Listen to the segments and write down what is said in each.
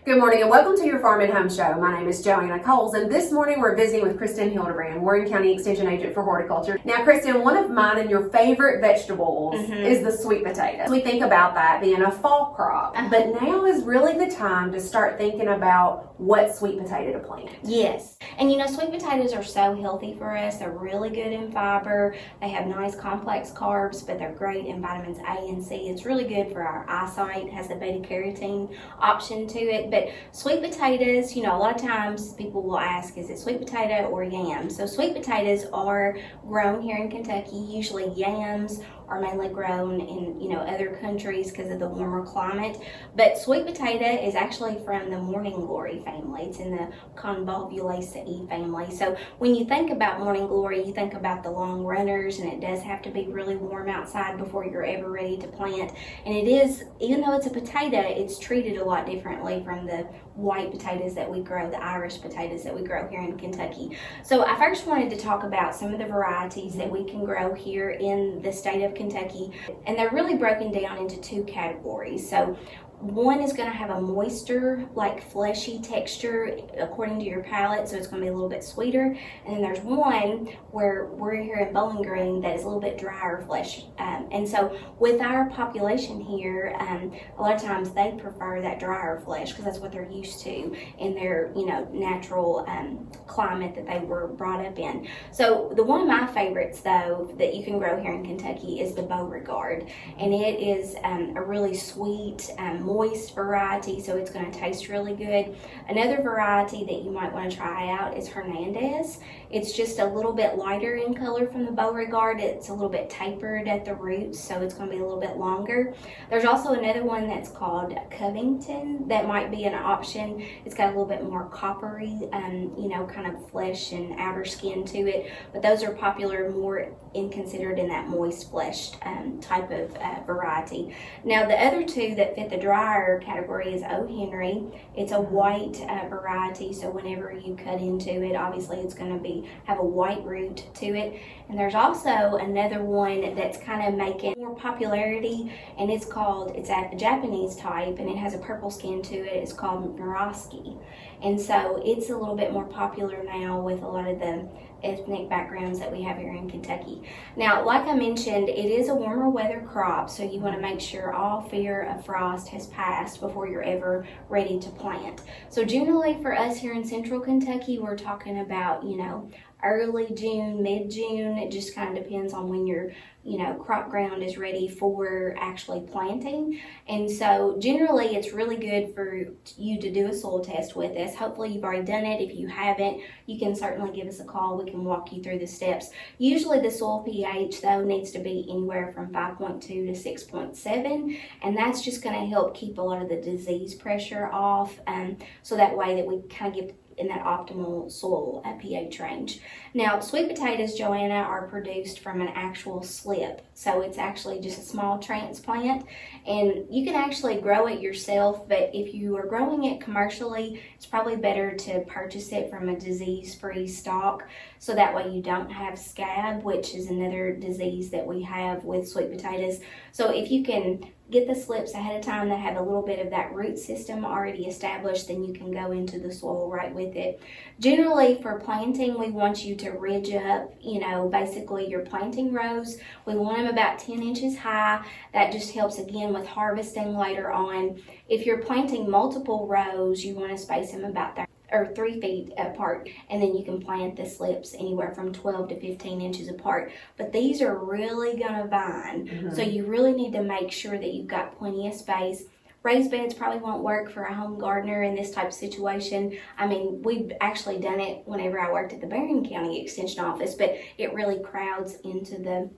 Good morning and welcome to your Farm and Home Show. My name is Joanna and this morning we're visiting with Kristin Hildabrand, Warren County Extension Agent for Horticulture. Now Kristin, one of mine and your favorite vegetables is the sweet potato. We think about that being a fall crop, but now is really the time to start thinking about what sweet potato to plant. Yes, and you know, sweet potatoes are so healthy for us. They're really good in fiber. They have nice complex carbs, but they're great in vitamins A and C. It's really good for our eyesight. It has the beta carotene option to it. But sweet potatoes, you know, a lot of times people will ask, is it sweet potato or yam? So sweet potatoes are grown here in Kentucky. Usually yams are mainly grown in, you know, other countries because of the warmer climate. But sweet potato is actually from the morning glory family. It's in the Convolvulaceae family. So when you think about morning glory, you think about the long runners, and it does have to be really warm outside before you're ever ready to plant. And it is, even though it's a potato, it's treated a lot differently from the white potatoes that we grow, the Irish potatoes that we grow here in Kentucky. So I first wanted to talk about some of the varieties that we can grow here in the state of Kentucky, and they're really broken down into two categories. So one is going to have a moister, like fleshy texture according to your palate, so it's going to be a little bit sweeter. And then there's one where we're here in Bowling Green that is a little bit drier flesh. And so with our population here, a lot of times they prefer that drier flesh because that's what they're used to in their, you know, natural climate that they were brought up in. So the one of my favorites though that you can grow here in Kentucky is the Beauregard, and it is a really sweet, moist variety, so it's going to taste really good. Another variety that you might want to try out is Hernandez. It's just a little bit lighter in color from the Beauregard. It's a little bit tapered at the roots, so it's going to be a little bit longer. There's also another one that's called Covington that might be an option. It's got a little bit more coppery, you know, kind of flesh and outer skin to it, but those are popular more considered in that moist fleshed type of variety. Now the other two that fit the drier category is O. Henry. It's a white variety, so whenever you cut into it, obviously it's going to have a white root to it. And there's also another one that's kind of making more popularity, and it's a Japanese type, and it has a purple skin to it. It's called Murasaki, and so it's a little bit more popular now with a lot of the ethnic backgrounds that we have here in Kentucky. Now, like I mentioned, it is a warmer weather crop, so you want to make sure all fear of frost has passed before you're ever ready to plant. So generally for us here in central Kentucky, we're talking about, you know, early June, mid-June. It just kind of depends on when your, you know, crop ground is ready for actually planting. And so generally it's really good for you to do a soil test with us. Hopefully you've already done it. If you haven't, you can certainly give us a call. We can walk you through the steps. Usually the soil pH though needs to be anywhere from 5.2 to 6.7, and that's just going to help keep a lot of the disease pressure off, so that way that we kind of get in that optimal soil pH range. Now, sweet potatoes, Joanna, are produced from an actual slip. So it's actually just a small transplant, and you can actually grow it yourself, but if you are growing it commercially, it's probably better to purchase it from a disease-free stock, so that way you don't have scab, which is another disease that we have with sweet potatoes. So if you can get the slips ahead of time that have a little bit of that root system already established, then you can go into the soil right with it. Generally for planting, we want you to ridge up, you know, basically your planting rows. We want them about 10 inches high. That just helps again with harvesting later on. If you're planting multiple rows, you want to space them about there, or 3 feet apart, and then you can plant the slips anywhere from 12 to 15 inches apart. But these are really gonna vine, so you really need to make sure that you've got plenty of space. Raised beds probably won't work for a home gardener in this type of situation. I mean, we've actually done it whenever I worked at the Beauregard County Extension Office, but it really crowds into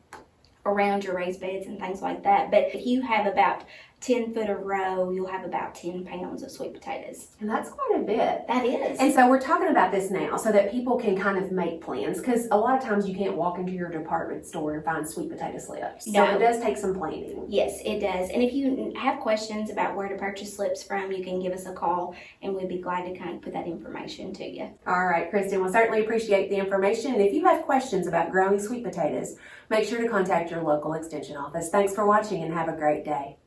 around your raised beds and things like that. But if you have about 10 foot a row, you'll have about 10 pounds of sweet potatoes. And that's quite a bit. That is. And so we're talking about this now so that people can kind of make plans, because a lot of times you can't walk into your department store and find sweet potato slips. So it does take some planning. Yes, it does. And if you have questions about where to purchase slips from, you can give us a call and we'd be glad to kind of put that information to you. All right, Kristin, we'll certainly appreciate the information. And if you have questions about growing sweet potatoes, make sure to contact your local extension office. Thanks for watching and have a great day.